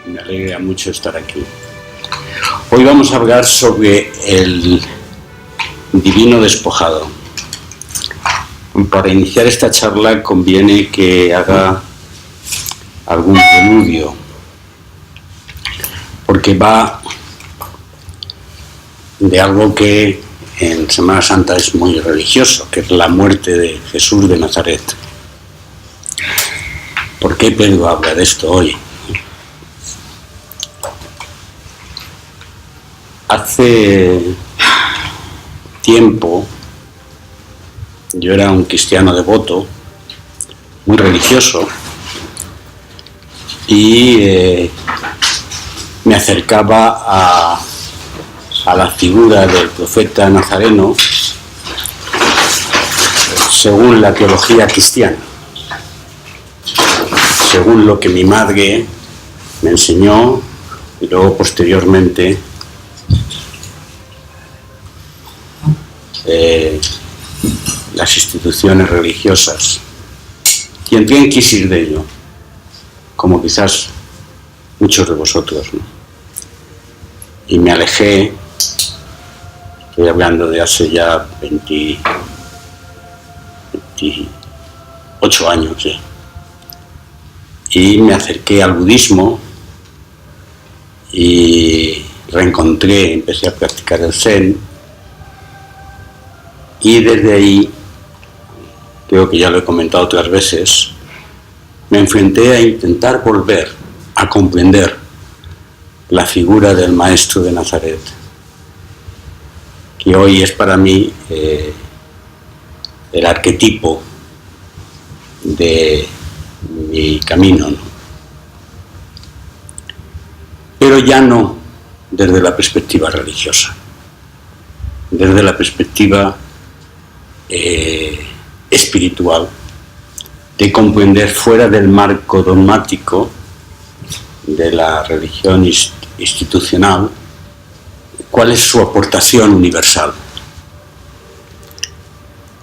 Me alegra mucho estar aquí. Hoy vamos a hablar sobre el divino despojado. Para iniciar esta charla conviene que haga algún preludio, porque va de algo que en Semana Santa es muy religioso, que es la muerte de Jesús de Nazaret. ¿Por qué Pedro habla de esto hoy? Hace tiempo yo era un cristiano devoto, muy religioso, y me acercaba a la figura del profeta nazareno según la teología cristiana, según lo que mi madre me enseñó y luego posteriormente las instituciones religiosas. Y entré en crisis de ello, como quizás muchos de vosotros, ¿no? Y me alejé, estoy hablando de hace ya 28 años ya, y me acerqué al budismo y empecé a practicar el Zen, y desde ahí, creo que ya lo he comentado otras veces, me enfrenté a intentar volver a comprender la figura del Maestro de Nazaret, que hoy es para mí el arquetipo de mi camino, ¿no? Pero ya no desde la perspectiva religiosa, desde la perspectiva espiritual, de comprender fuera del marco dogmático de la religión institucional cuál es su aportación universal.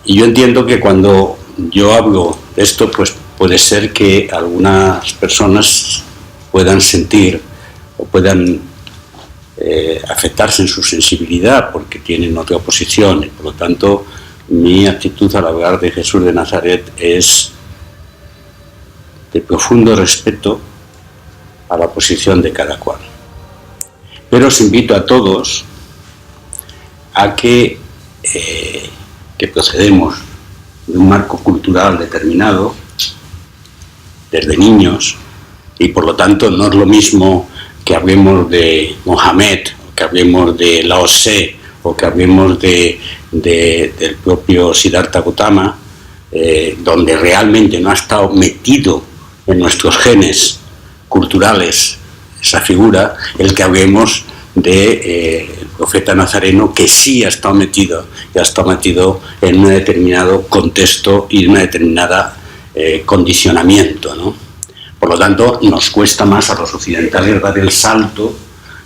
Y yo entiendo que cuando yo hablo de esto, pues puede ser que algunas personas puedan sentir o puedan afectarse en su sensibilidad porque tienen otra posición, y por lo tanto mi actitud al hablar de Jesús de Nazaret es de profundo respeto a la posición de cada cual. Pero os invito a todos a que procedemos de un marco cultural determinado desde niños, y por lo tanto no es lo mismo que hablemos de Mohamed, o que hablemos de Lao Tse, o que hablemos del propio Siddhartha Gautama, donde realmente no ha estado metido en nuestros genes culturales esa figura, el que hablemos del profeta nazareno, que sí ha estado metido en un determinado contexto y un determinado condicionamiento, ¿no? Por lo tanto, nos cuesta más a los occidentales dar el salto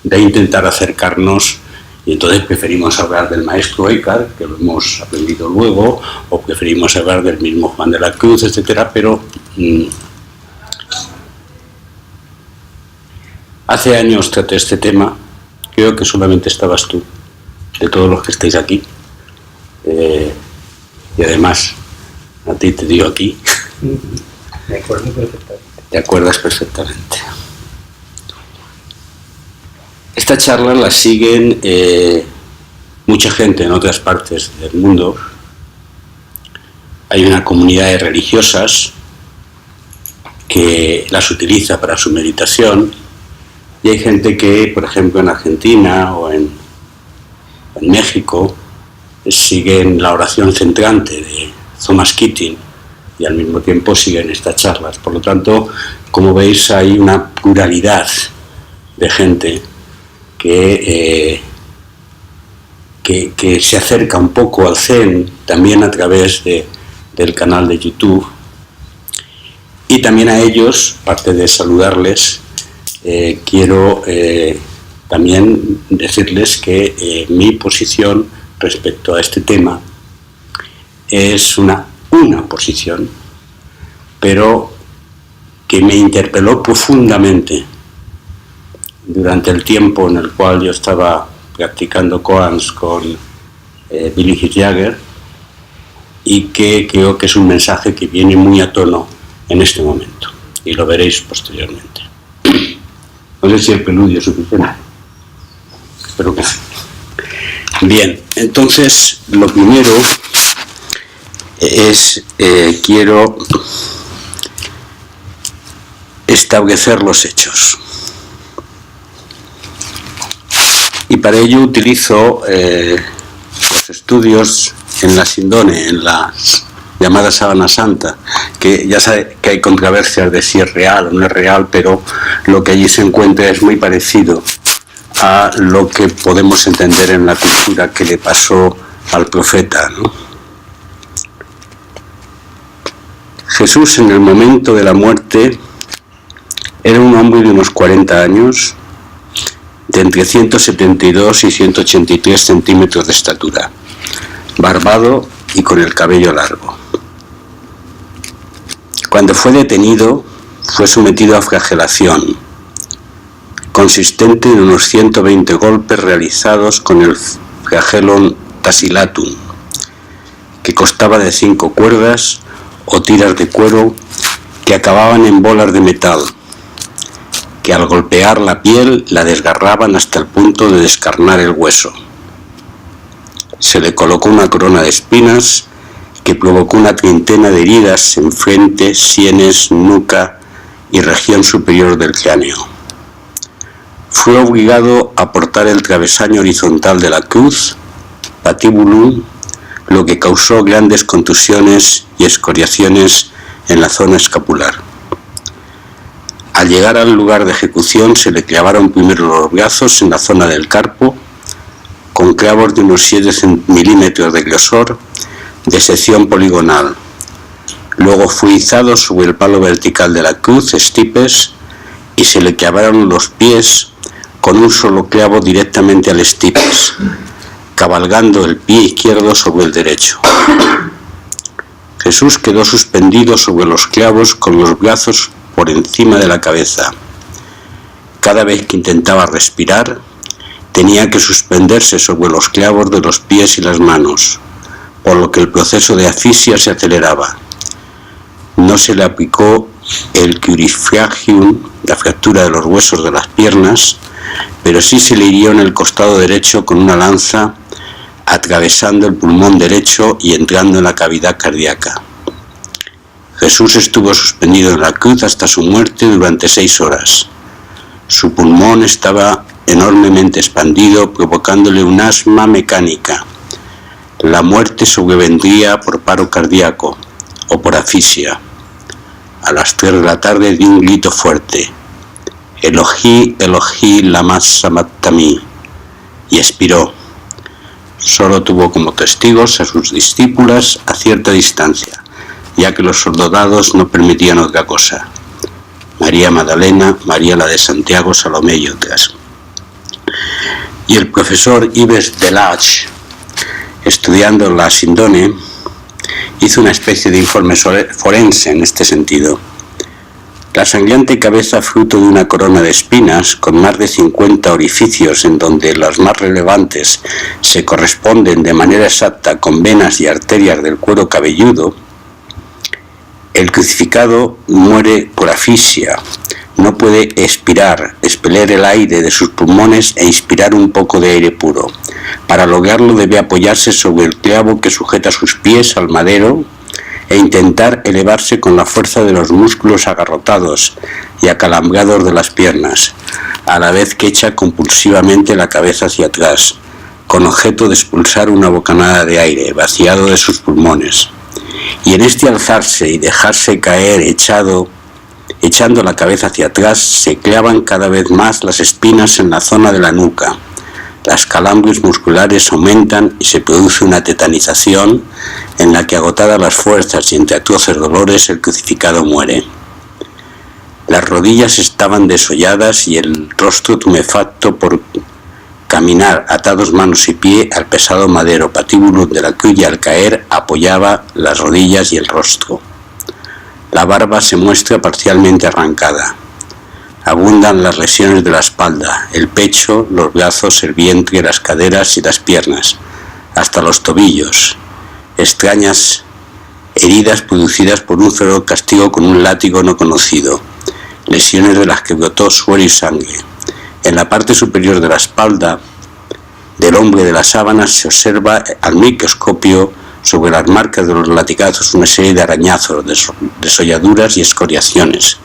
de intentar acercarnos, y entonces preferimos hablar del maestro Eckhart, que lo hemos aprendido luego, o preferimos hablar del mismo Juan de la Cruz, etcétera, pero hace años traté este tema, creo que solamente estabas tú, de todos los que estáis aquí, y además a ti te digo aquí. Me acuerdo perfectamente. Te acuerdas perfectamente. Esta charla la siguen mucha gente en otras partes del mundo. Hay una comunidad de religiosas que las utiliza para su meditación, y hay gente que, por ejemplo, en Argentina o en México, siguen la oración centrante de Thomas Keating y al mismo tiempo siguen estas charlas. Por lo tanto, como veis, hay una pluralidad de gente que se acerca un poco al Zen, también a través del canal de YouTube. Y también a ellos, aparte de saludarles, quiero también decirles que mi posición respecto a este tema es una posición, pero que me interpeló profundamente durante el tiempo en el cual yo estaba practicando koans con Billy Jagger, y que creo que es un mensaje que viene muy a tono en este momento, y lo veréis posteriormente. No sé si el preludio es suficiente. Espero que sí. Bien, entonces lo primero es, quiero establecer los hechos. Y para ello utilizo los estudios en la Sindone, en la llamada Sábana Santa, que ya sabe que hay controversias de si es real o no es real, pero lo que allí se encuentra es muy parecido a lo que podemos entender en la cultura que le pasó al profeta, ¿no? Jesús, en el momento de la muerte, era un hombre de unos 40 años, de entre 172 y 183 centímetros de estatura, barbado y con el cabello largo. Cuando fue detenido, fue sometido a flagelación, consistente en unos 120 golpes realizados con el flagellum tasilatum, que constaba de 5 cuerdas o tiras de cuero que acababan en bolas de metal, que al golpear la piel la desgarraban hasta el punto de descarnar el hueso. Se le colocó una corona de espinas que provocó una treintena de heridas en frente, sienes, nuca y región superior del cráneo. Fue obligado a portar el travesaño horizontal de la cruz, patibulum, lo que causó grandes contusiones y escoriaciones en la zona escapular. Al llegar al lugar de ejecución se le clavaron primero los brazos en la zona del carpo, con clavos de unos 7 milímetros de grosor, de sección poligonal. Luego fue izado sobre el palo vertical de la cruz, stipes, y se le clavaron los pies con un solo clavo directamente al stipes, cabalgando el pie izquierdo sobre el derecho. Jesús quedó suspendido sobre los clavos con los brazos por encima de la cabeza. Cada vez que intentaba respirar, tenía que suspenderse sobre los clavos de los pies y las manos, por lo que el proceso de asfixia se aceleraba. No se le aplicó el crurifragium, la fractura de los huesos de las piernas, pero sí se le hirió en el costado derecho con una lanza, atravesando el pulmón derecho y entrando en la cavidad cardíaca. Jesús estuvo suspendido en la cruz hasta su muerte durante 6 horas. Su pulmón estaba enormemente expandido, provocándole un asma mecánica. La muerte sobrevendría por paro cardíaco o por asfixia. A las 3 de la tarde dio un grito fuerte: Elohí, Elohí, lama sabactani, y expiró. Solo tuvo como testigos a sus discípulas a cierta distancia, ya que los soldados no permitían otra cosa: María Magdalena, María la de Santiago, Salomé y otras. Y el profesor Yves Delage, estudiando la Sindone, hizo una especie de informe forense en este sentido. La sangrante cabeza, fruto de una corona de espinas con más de 50 orificios en donde los más relevantes se corresponden de manera exacta con venas y arterias del cuero cabelludo, el crucificado muere por asfixia. No puede expirar, expeler el aire de sus pulmones e inspirar un poco de aire puro. Para lograrlo debe apoyarse sobre el clavo que sujeta sus pies al madero e intentar elevarse con la fuerza de los músculos agarrotados y acalambrados de las piernas, a la vez que echa compulsivamente la cabeza hacia atrás, con objeto de expulsar una bocanada de aire vaciado de sus pulmones. Y en este alzarse y dejarse caer echando la cabeza hacia atrás, se clavan cada vez más las espinas en la zona de la nuca. Las calambres musculares aumentan y se produce una tetanización en la que, agotadas las fuerzas y entre atroces dolores, el crucificado muere. Las rodillas estaban desolladas y el rostro tumefacto por caminar, atados manos y pie al pesado madero patíbulo de la cruz, y al caer apoyaba las rodillas y el rostro. La barba se muestra parcialmente arrancada. Abundan las lesiones de la espalda, el pecho, los brazos, el vientre, las caderas y las piernas, hasta los tobillos. Extrañas heridas producidas por un feroz castigo con un látigo no conocido. Lesiones de las que brotó suero y sangre. En la parte superior de la espalda del hombre de las sábanas se observa al microscopio sobre las marcas de los latigazos una serie de arañazos, desolladuras y escoriaciones,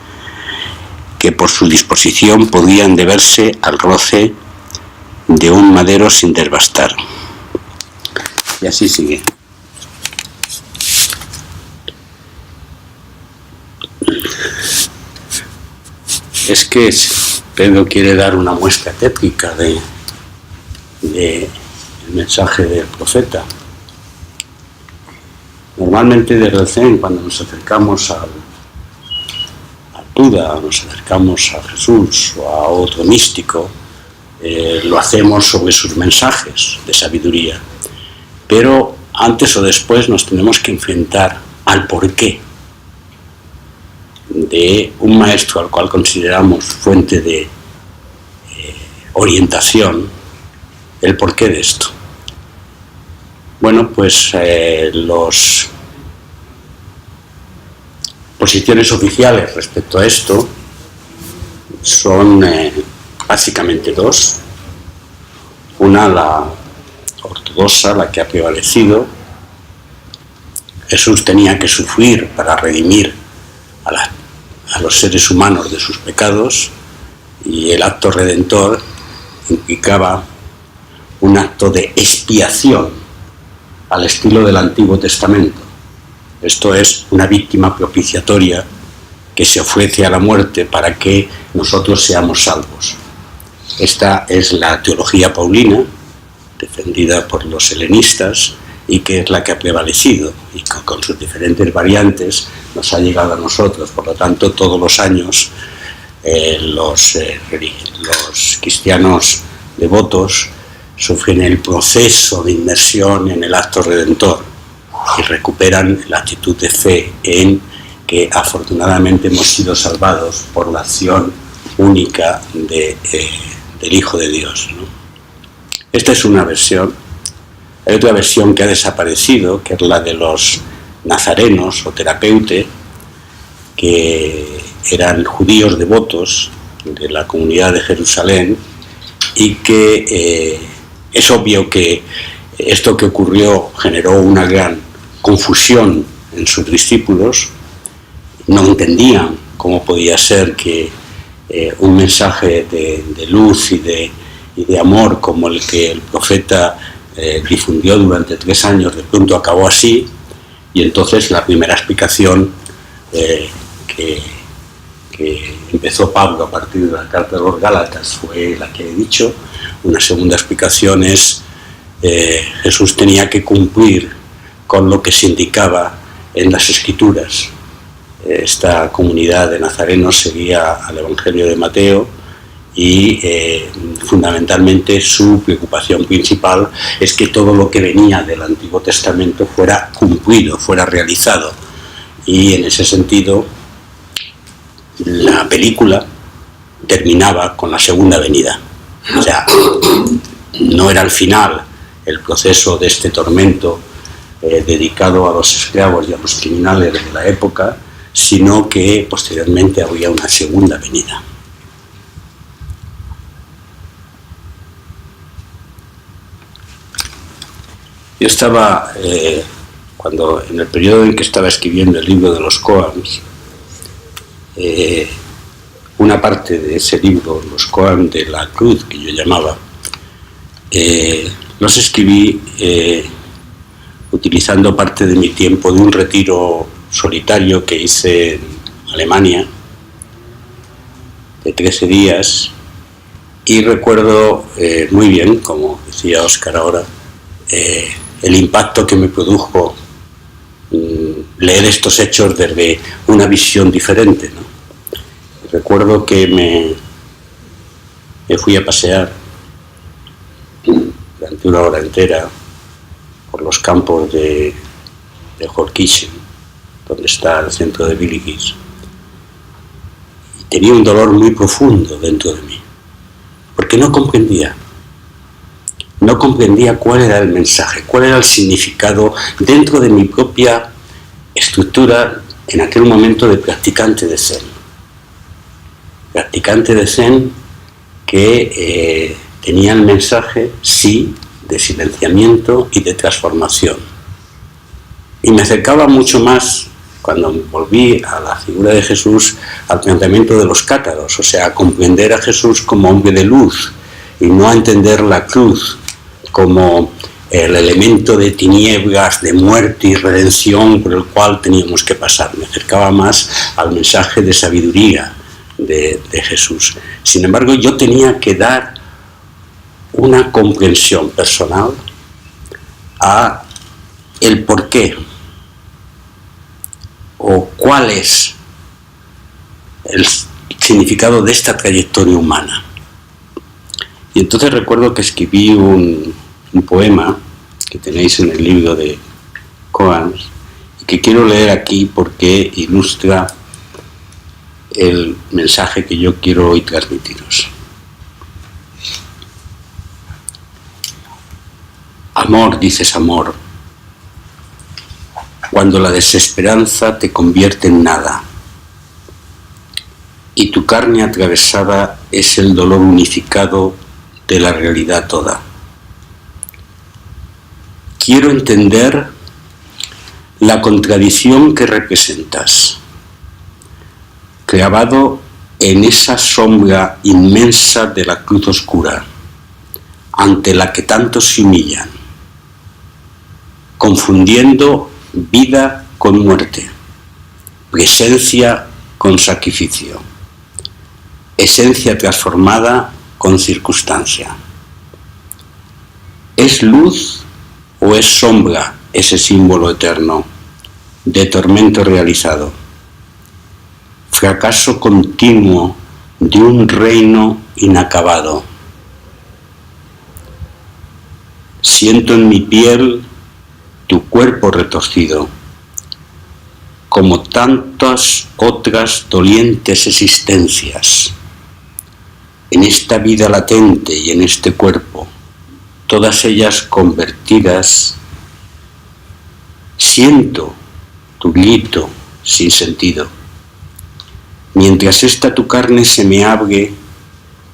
que por su disposición podían deberse al roce de un madero sin desbastar. Y así sigue. Es que Pedro quiere dar una muestra técnica del mensaje del profeta. Normalmente desde el Zen, cuando nos acercamos al Buda, nos acercamos a Jesús o a otro místico, lo hacemos sobre sus mensajes de sabiduría. Pero antes o después nos tenemos que enfrentar al porqué de un maestro al cual consideramos fuente de orientación, el porqué de esto. Bueno, pues las posiciones oficiales respecto a esto son básicamente dos. Una, la ortodoxa, la que ha prevalecido. Jesús tenía que sufrir para redimir a los seres humanos de sus pecados, y el acto redentor implicaba un acto de expiación al estilo del Antiguo Testamento. Esto es una víctima propiciatoria que se ofrece a la muerte para que nosotros seamos salvos. Esta es la teología paulina, defendida por los helenistas, y que es la que ha prevalecido, y con sus diferentes variantes nos ha llegado a nosotros. Por lo tanto, todos los años los cristianos devotos sufren el proceso de inmersión en el acto redentor y recuperan la actitud de fe en que afortunadamente hemos sido salvados por la acción única del Hijo de Dios, ¿no? Esta es una versión. Hay otra versión que ha desaparecido, que es la de los nazarenos o terapeute, que eran judíos devotos de la comunidad de Jerusalén, y que es obvio que esto que ocurrió generó una gran confusión en sus discípulos. No entendían cómo podía ser que un mensaje de luz y de amor como el que el profeta difundió durante 3 años de pronto acabó así. Y entonces la primera explicación que empezó Pablo a partir de la carta de los Gálatas fue la que he dicho. Una segunda explicación es Jesús tenía que cumplir con lo que se indicaba en las Escrituras. Esta comunidad de nazarenos seguía al Evangelio de Mateo, y fundamentalmente su preocupación principal es que todo lo que venía del Antiguo Testamento fuera cumplido, fuera realizado. Y en ese sentido la película terminaba con la segunda venida. O sea, no era al final el proceso de este tormento dedicado a los esclavos y a los criminales de la época, sino que posteriormente habría una segunda venida. Yo estaba, cuando en el periodo en que estaba escribiendo el libro de los Koans, una parte de ese libro, los Koans de la cruz, que yo llamaba, los escribí utilizando parte de mi tiempo de un retiro solitario que hice en Alemania, de 13 días, y recuerdo muy bien, como decía Óscar ahora, el impacto que me produjo leer estos hechos desde una visión diferente, ¿no? Recuerdo que me fui a pasear durante una hora entera por los campos de Holkischen, donde está el centro de Viligis, tenía un dolor muy profundo dentro de mí, porque no comprendía cuál era el mensaje, cuál era el significado dentro de mi propia estructura en aquel momento de practicante de Zen. Practicante de Zen que tenía el mensaje, sí, de silenciamiento y de transformación. Y me acercaba mucho más, cuando volví a la figura de Jesús, al planteamiento de los cátaros, o sea, a comprender a Jesús como hombre de luz y no a entender la cruz como el elemento de tinieblas, de muerte y redención por el cual teníamos que pasar. Me acercaba más al mensaje de sabiduría de Jesús. Sin embargo, yo tenía que dar una comprensión personal a el porqué o cuál es el significado de esta trayectoria humana. Y entonces recuerdo que escribí un poema que tenéis en el libro de Koans y que quiero leer aquí porque ilustra el mensaje que yo quiero hoy transmitiros. Amor, dices amor, cuando la desesperanza te convierte en nada y tu carne atravesada es el dolor unificado de la realidad toda. Quiero entender la contradicción que representas, clavado en esa sombra inmensa de la cruz oscura, ante la que tantos se humillan, confundiendo vida con muerte, presencia con sacrificio, esencia transformada con circunstancia. ¿Es luz o es sombra ese símbolo eterno de tormento realizado? Fracaso continuo de un reino inacabado. Siento en mi piel tu cuerpo retorcido, como tantas otras dolientes existencias. En esta vida latente y en este cuerpo, todas ellas convertidas, siento tu grito sin sentido. Mientras esta tu carne se me abre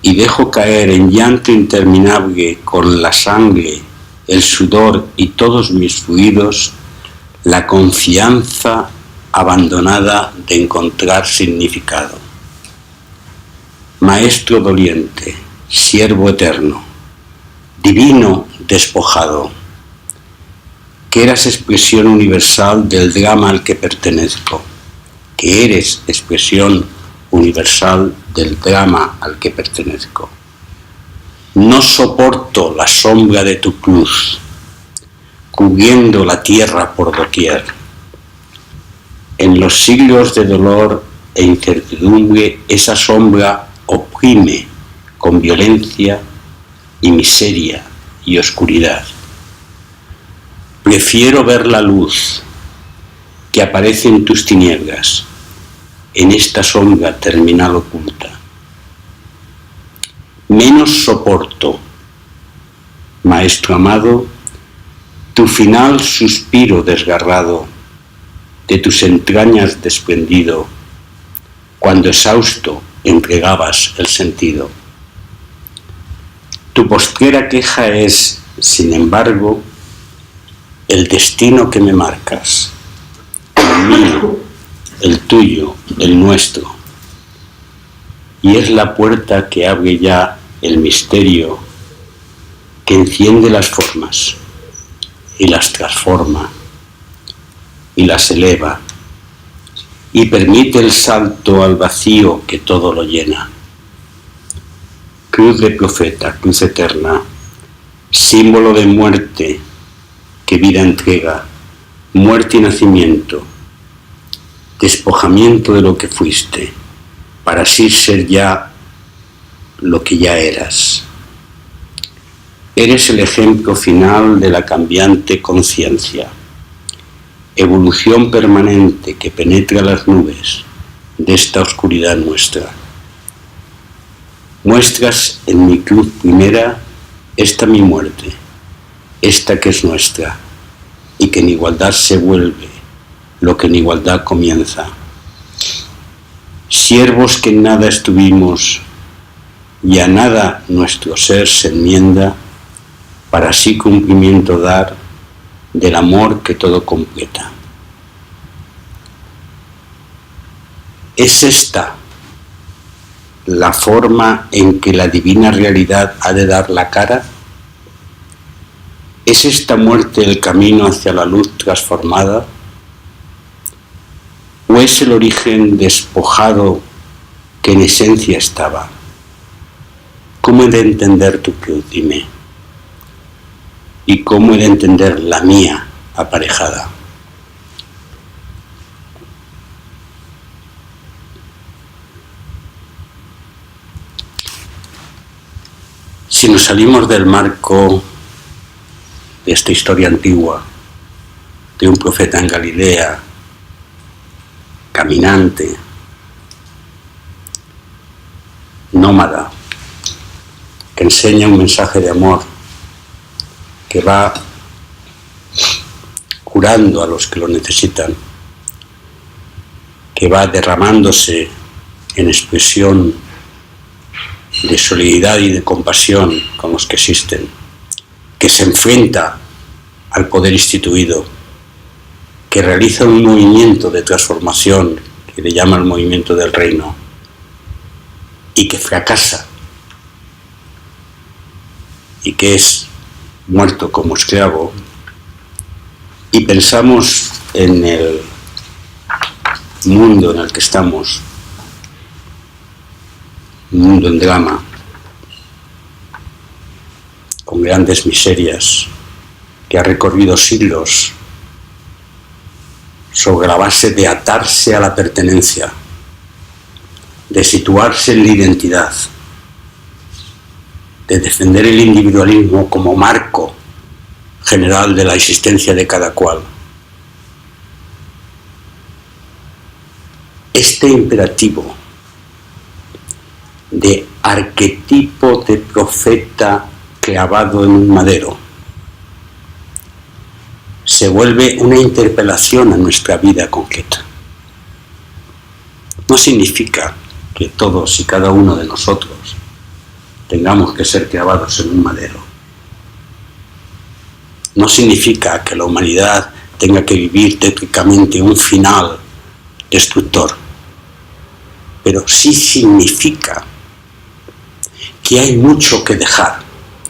y dejo caer en llanto interminable con la sangre, el sudor y todos mis fluidos, la confianza abandonada de encontrar significado. Maestro doliente, siervo eterno, divino despojado, que eras expresión universal del drama al que pertenezco, que eres expresión universal del drama al que pertenezco. No soporto la sombra de tu cruz, cubriendo la tierra por doquier. En los siglos de dolor e incertidumbre, esa sombra oprime con violencia y miseria y oscuridad. Prefiero ver la luz que aparece en tus tinieblas, en esta sombra terminal oculta. Menos soporto, Maestro amado, tu final suspiro desgarrado, de tus entrañas desprendido, cuando exhausto entregabas el sentido. Tu postrera queja es, sin embargo, el destino que me marcas, el mío, el tuyo, el nuestro. Y es la puerta que abre ya el misterio, que enciende las formas y las transforma y las eleva y permite el salto al vacío que todo lo llena. Cruz de profeta, cruz eterna, símbolo de muerte que vida entrega, muerte y nacimiento, despojamiento de lo que fuiste, para así ser ya lo que ya eras. Eres el ejemplo final de la cambiante conciencia, evolución permanente que penetra las nubes de esta oscuridad nuestra. muestras en mi cruz primera esta mi muerte, esta que es nuestra, y que en igualdad se vuelve lo que en igualdad comienza. Siervos que en nada estuvimos, y a nada nuestro ser se enmienda, para así cumplimiento dar del amor que todo completa. ¿Es esta la forma en que la divina realidad ha de dar la cara? ¿Es esta muerte el camino hacia la luz transformada? ¿O es el origen despojado que en esencia estaba? ¿Cómo he de entender tu cruz, dime? ¿Y cómo he de entender la mía aparejada? Si nos salimos del marco de esta historia antigua, de un profeta en Galilea, caminante, nómada, que enseña un mensaje de amor, que va curando a los que lo necesitan, que va derramándose en expresión de solidaridad y de compasión con los que existen, que se enfrenta al poder instituido, que realiza un movimiento de transformación que le llama el movimiento del reino y que fracasa y que es muerto como esclavo, y pensamos en el mundo en el que estamos, un mundo en drama, con grandes miserias, que ha recorrido siglos sobre la base de atarse a la pertenencia, de situarse en la identidad, de defender el individualismo como marco general de la existencia de cada cual. Este imperativo de arquetipo de profeta clavado en un madero se vuelve una interpelación a nuestra vida concreta. No significa que todos y cada uno de nosotros tengamos que ser clavados en un madero. No significa que la humanidad tenga que vivir tétricamente un final destructor, pero sí significa que hay mucho que dejar,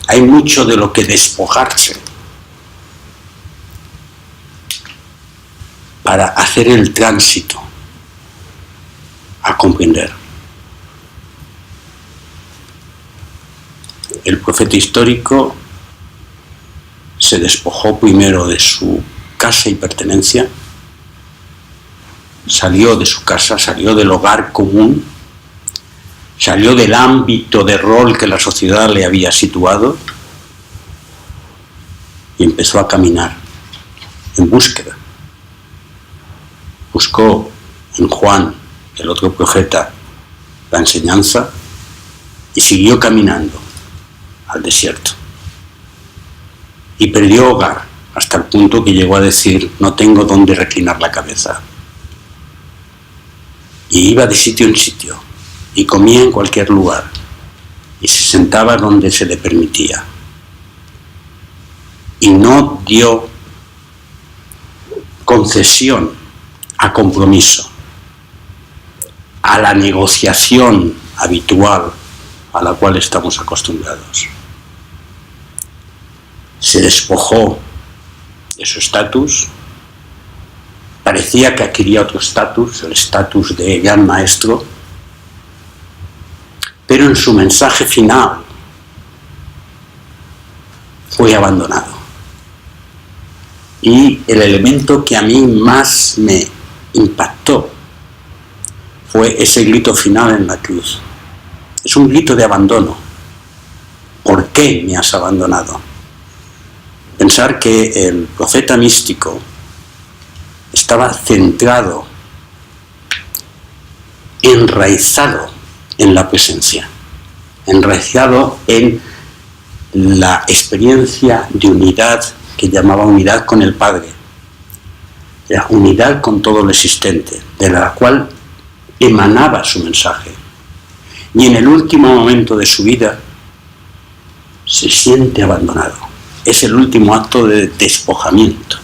hay mucho de lo que despojarse para hacer el tránsito a comprender. El profeta histórico se despojó primero de su casa y pertenencia, salió de su casa, salió del hogar común, salió del ámbito de rol que la sociedad le había situado y empezó a caminar en búsqueda. Buscó en Juan, el otro profeta, la enseñanza y siguió caminando al desierto. Y perdió hogar hasta el punto que llegó a decir: no tengo dónde reclinar la cabeza. Y iba de sitio en sitio y comía en cualquier lugar y se sentaba donde se le permitía. Y no dio concesión a compromiso, a la negociación habitual a la cual estamos acostumbrados. Se despojó de su estatus, parecía que adquiría otro estatus, el estatus de gran maestro, pero en su mensaje final fue abandonado. Y el elemento que a mí más me impactó fue ese grito final en la cruz. Es un grito de abandono. ¿Por qué me has abandonado? Pensar que el profeta místico estaba centrado, enraizado en la presencia. enraizado en la experiencia de unidad que llamaba unidad con el Padre, la unidad con todo lo existente, de la cual emanaba su mensaje. Y en el último momento de su vida se siente abandonado. Es el último acto de despojamiento.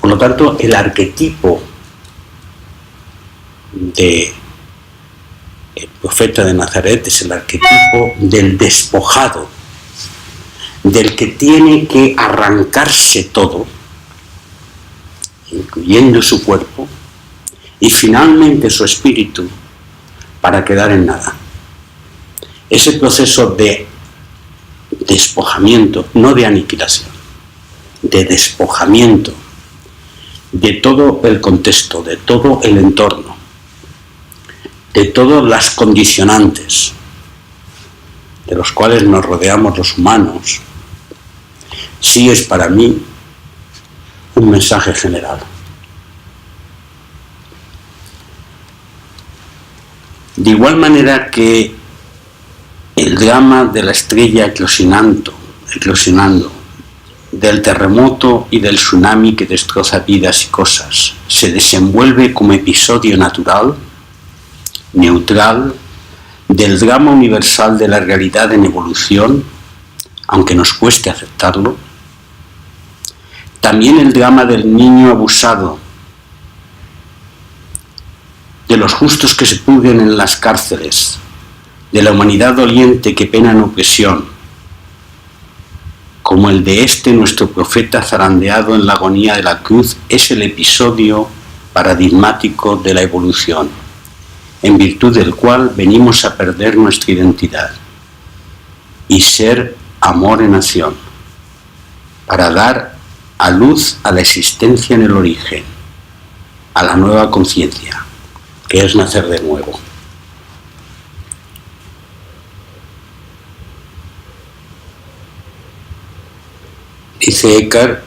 Por lo tanto, el arquetipo del profeta de Nazaret es el arquetipo del despojado, del que tiene que arrancarse todo, incluyendo su cuerpo, y finalmente su espíritu, para quedar en nada. Ese proceso de despojamiento, no de aniquilación, de despojamiento de todo el contexto, de todo el entorno, de todas las condicionantes de los cuales nos rodeamos los humanos, sí es para mí un mensaje general. De igual manera que el drama de la estrella eclosionando, del terremoto y del tsunami que destroza vidas y cosas, se desenvuelve como episodio natural, neutral, del drama universal de la realidad en evolución, aunque nos cueste aceptarlo. También el drama del niño abusado, de los justos que se pudren en las cárceles, de la humanidad doliente que pena en opresión, como el de nuestro profeta zarandeado en la agonía de la cruz, es el episodio paradigmático de la evolución, en virtud del cual venimos a perder nuestra identidad y ser amor en acción, para dar a luz a la existencia en el origen, a la nueva conciencia, que es nacer de nuevo. Dice Eckhart,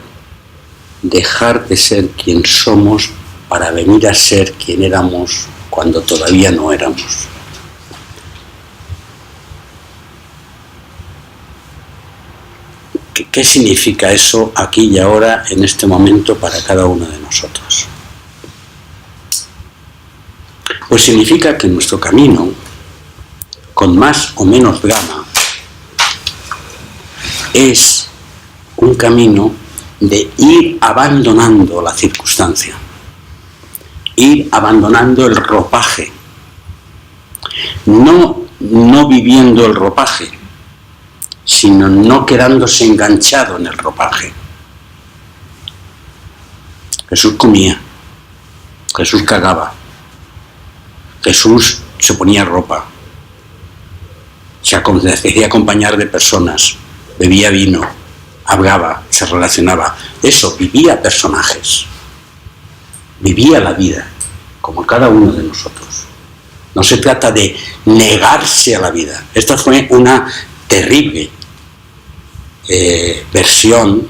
dejar de ser quien somos para venir a ser quien éramos cuando todavía no éramos. ¿Qué significa eso aquí y ahora, en este momento, para cada uno de nosotros? Pues significa que nuestro camino, con más o menos drama, es un camino de ir abandonando la circunstancia, ir abandonando el ropaje, no viviendo el ropaje, sino no quedándose enganchado en el ropaje. Jesús comía, Jesús cagaba, Jesús se ponía ropa, se hacía acompañar de personas, bebía vino, hablaba, se relacionaba. Eso, vivía personajes, vivía la vida, como cada uno de nosotros. No se trata de negarse a la vida. Esta fue una terrible versión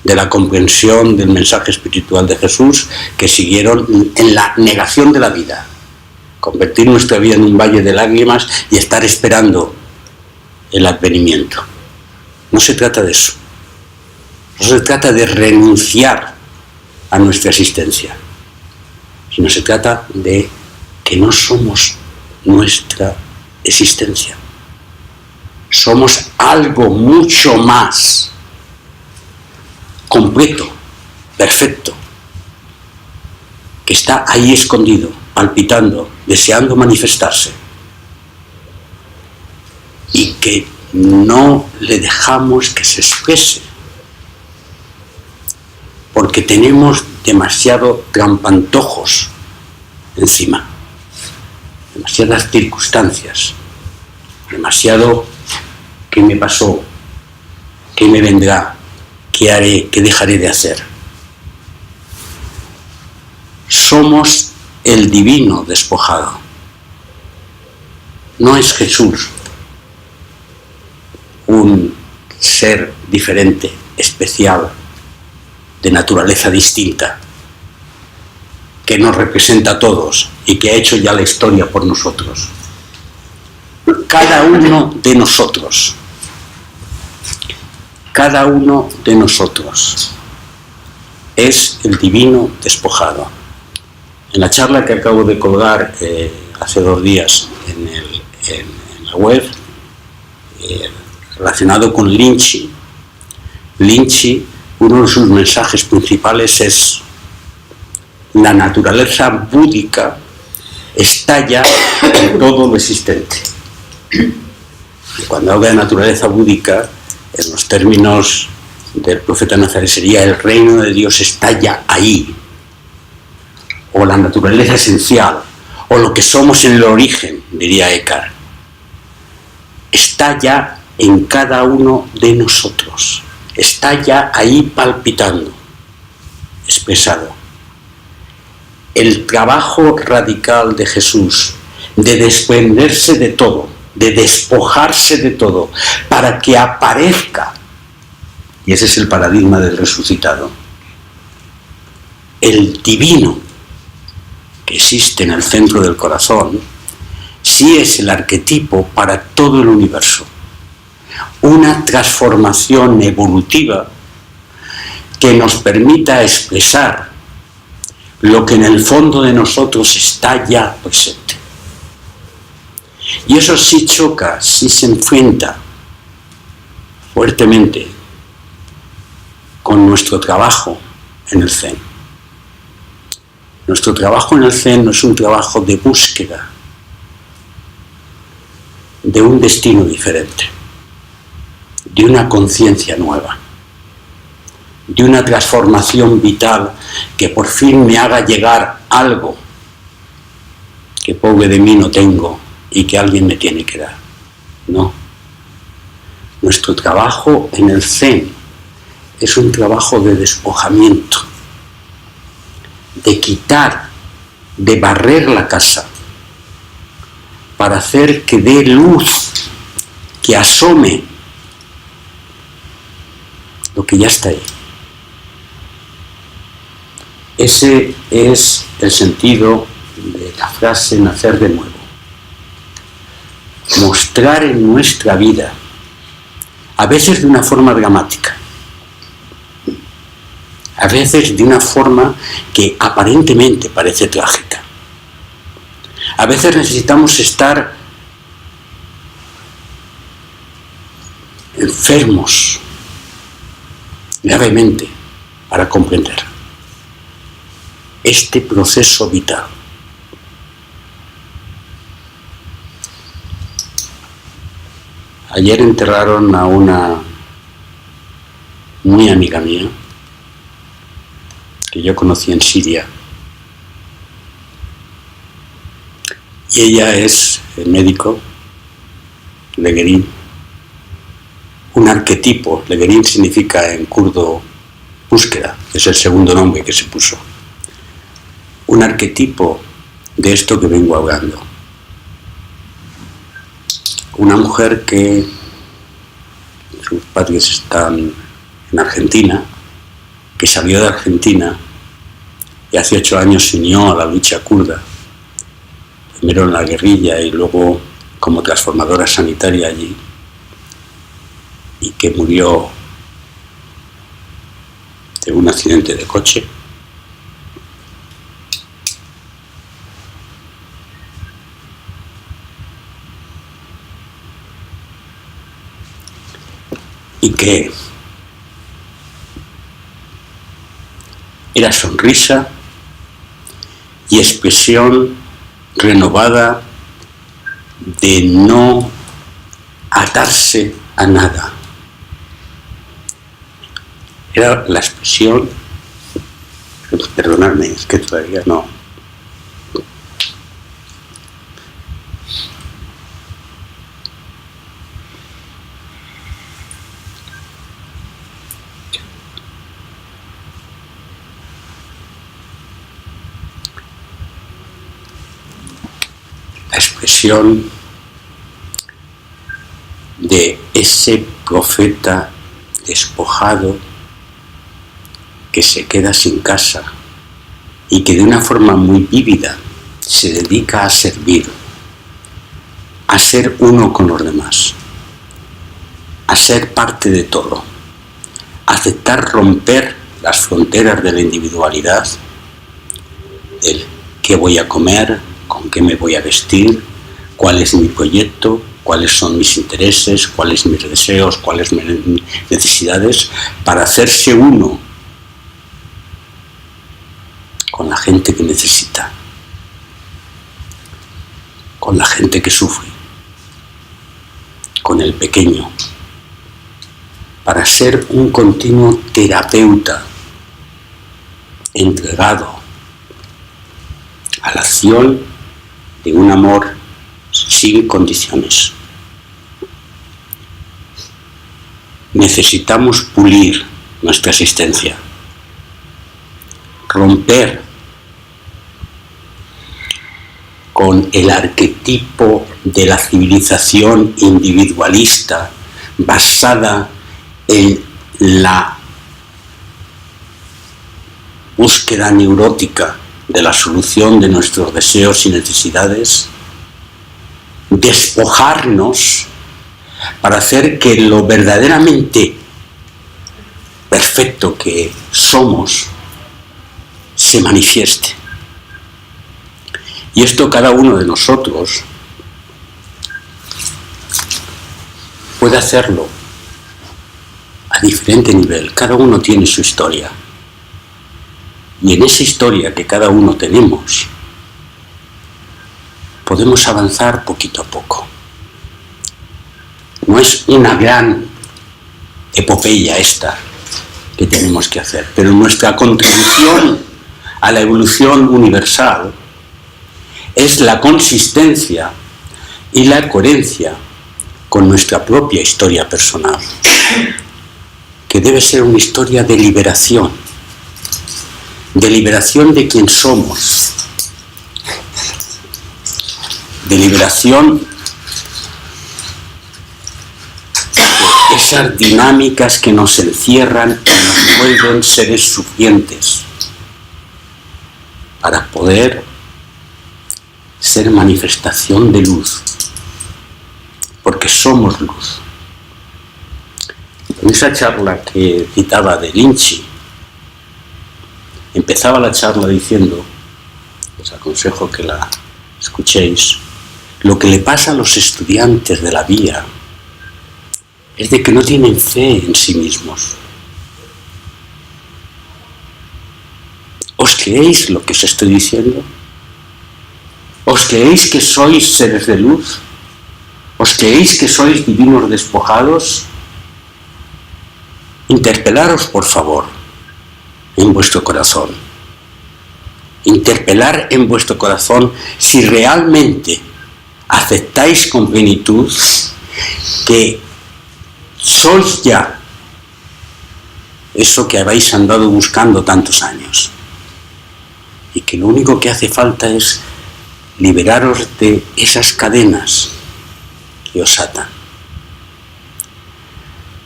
de la comprensión del mensaje espiritual de Jesús, que siguieron en la negación de la vida, convertir nuestra vida en un valle de lágrimas y estar esperando el advenimiento. No se trata de eso. No se trata de renunciar a nuestra existencia, sino se trata de que no somos nuestra existencia. Somos algo mucho más completo, perfecto, que está ahí escondido, palpitando, deseando manifestarse, y que no le dejamos que se exprese, porque tenemos demasiado trampantojos encima, demasiadas circunstancias, demasiado qué me pasó, qué me vendrá, qué haré, qué dejaré de hacer. Somos el divino despojado. No es Jesús un ser diferente, especial, de naturaleza distinta, que nos representa a todos y que ha hecho ya la historia por nosotros. cada uno de nosotros. Cada uno de nosotros es el divino despojado. En la charla que acabo de colgar hace 2 días en la web, relacionado con Linchi, uno de sus mensajes principales es: la naturaleza búdica estalla en todo lo existente. Y cuando habla de naturaleza búdica, en los términos del profeta Nazaret, sería el reino de Dios estalla ahí, o la naturaleza esencial, o lo que somos en el origen, diría Eckhart, está ya en cada uno de nosotros, está ya ahí palpitando, expresado. El trabajo radical de Jesús de desprenderse de todo, de despojarse de todo, para que aparezca, y ese es el paradigma del resucitado, el divino que existe en el centro del corazón, sí es el arquetipo para todo el universo. Una transformación evolutiva que nos permita expresar lo que en el fondo de nosotros está ya presente. Y eso sí choca, sí se enfrenta fuertemente con nuestro trabajo en el Zen. Nuestro trabajo en el Zen no es un trabajo de búsqueda de un destino diferente, de una conciencia nueva, de una transformación vital que por fin me haga llegar algo que pobre de mí no tengo y que alguien me tiene que dar. No. Nuestro trabajo en el Zen es un trabajo de despojamiento, de quitar, de barrer la casa, para hacer que dé luz, que asome lo que ya está ahí. Ese es el sentido de la frase nacer de nuevo. Mostrar en nuestra vida, a veces de una forma dramática, a veces de una forma que aparentemente parece trágica. A veces necesitamos estar enfermos gravemente para comprender este proceso vital. Ayer enterraron a una muy amiga mía que yo conocí en Siria, y ella es el médico Legerin, un arquetipo. Legerin significa en kurdo búsqueda, es el segundo nombre que se puso, un arquetipo de esto que vengo hablando. Una mujer que sus padres están en Argentina, que salió de Argentina y hace 8 años se unió a la lucha kurda, primero en la guerrilla y luego como transformadora sanitaria allí, y que murió de un accidente de coche. Y que era sonrisa y expresión renovada de no atarse a nada. Era la expresión, perdonadme, es que todavía no. La expresión de ese profeta despojado que se queda sin casa y que de una forma muy vívida se dedica a servir a ser uno con los demás, a ser parte de todo, a aceptar romper las fronteras de la individualidad, el qué voy a comer, con qué me voy a vestir, cuál es mi proyecto, cuáles son mis intereses, cuáles mis deseos, cuáles mis necesidades, para hacerse uno con la gente que necesita, con la gente que sufre, con el pequeño, para ser un continuo terapeuta entregado a la acción de un amor sin condiciones. Necesitamos pulir nuestra existencia, romper con el arquetipo de la civilización individualista basada en la búsqueda neurótica de la solución de nuestros deseos y necesidades, despojarnos para hacer que lo verdaderamente perfecto que somos se manifieste. Y esto cada uno de nosotros puede hacerlo a diferente nivel. Cada uno tiene su historia. Y en esa historia que cada uno tenemos, podemos avanzar poquito a poco. No es una gran epopeya esta que tenemos que hacer, pero nuestra contribución a la evolución universal es la consistencia y la coherencia con nuestra propia historia personal, que debe ser una historia de liberación de quien somos, de liberación de esas dinámicas que nos encierran y nos vuelven seres suficientes para poder ser manifestación de luz, porque somos luz. En esa charla que citaba de Lynchy, empezaba la charla diciendo, os aconsejo que la escuchéis, lo que le pasa a los estudiantes de la vía es de que no tienen fe en sí mismos. ¿Os creéis lo que os estoy diciendo? ¿Os creéis que sois seres de luz? ¿Os creéis que sois divinos despojados? Interpelaros, por favor, en vuestro corazón. Interpelar en vuestro corazón si realmente aceptáis con plenitud que sois ya eso que habéis andado buscando tantos años. Y que lo único que hace falta es liberaros de esas cadenas que os atan.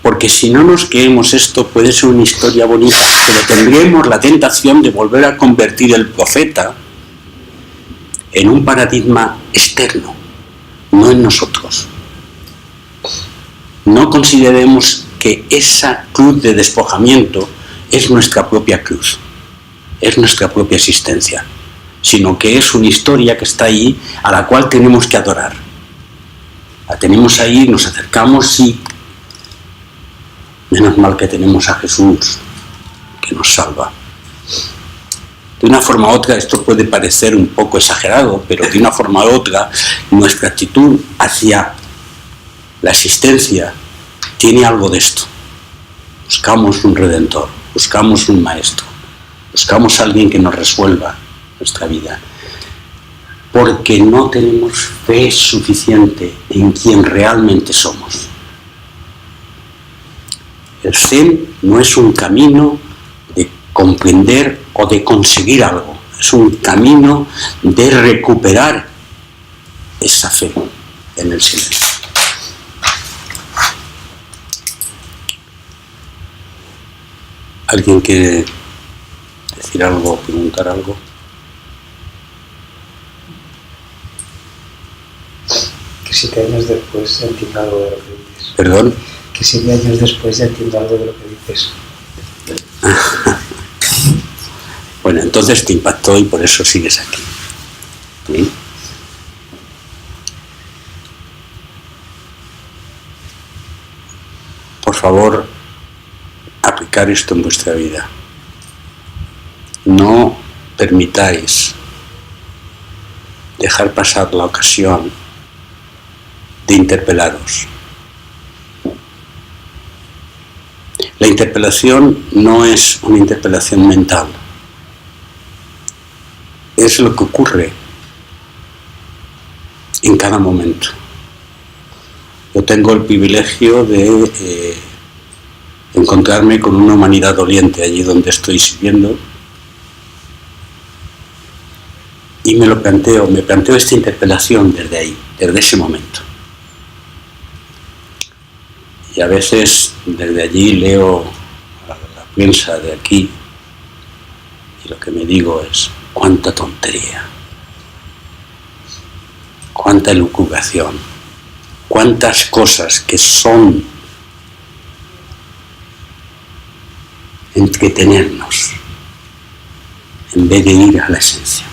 Porque si no nos creemos esto, puede ser una historia bonita, pero tendremos la tentación de volver a convertir el profeta en un paradigma externo, no en nosotros. No consideremos que esa cruz de despojamiento es nuestra propia cruz, es nuestra propia existencia, sino que es una historia que está ahí, a la cual tenemos que adorar. La tenemos ahí, nos acercamos y menos mal que tenemos a Jesús, que nos salva. De una forma u otra, esto puede parecer un poco exagerado, pero de una forma u otra, nuestra actitud hacia la existencia tiene algo de esto. Buscamos un redentor, buscamos un maestro, buscamos a alguien que nos resuelva nuestra vida, porque no tenemos fe suficiente en quien realmente somos. El Zen no es un camino de comprender o de conseguir algo, es un camino de recuperar esa fe en el silencio. ¿Alguien quiere decir algo o preguntar algo? Que 7 años después ya entiendo algo de lo que dices. ¿Perdón? Que 7 años después ya entiendo algo de lo que dices. Bueno, entonces te impactó y por eso sigues aquí. ¿Sí? Por favor, aplicar esto en vuestra vida. No permitáis dejar pasar la ocasión de interpelaros. La interpelación no es una interpelación mental, es lo que ocurre en cada momento. Yo tengo el privilegio de encontrarme con una humanidad doliente allí donde estoy sirviendo y me planteo esta interpelación desde ahí, desde ese momento. Y a veces desde allí leo la prensa de aquí y lo que me digo es: cuánta tontería, cuánta elucubración, cuántas cosas que son entretenernos en vez de ir a la esencia.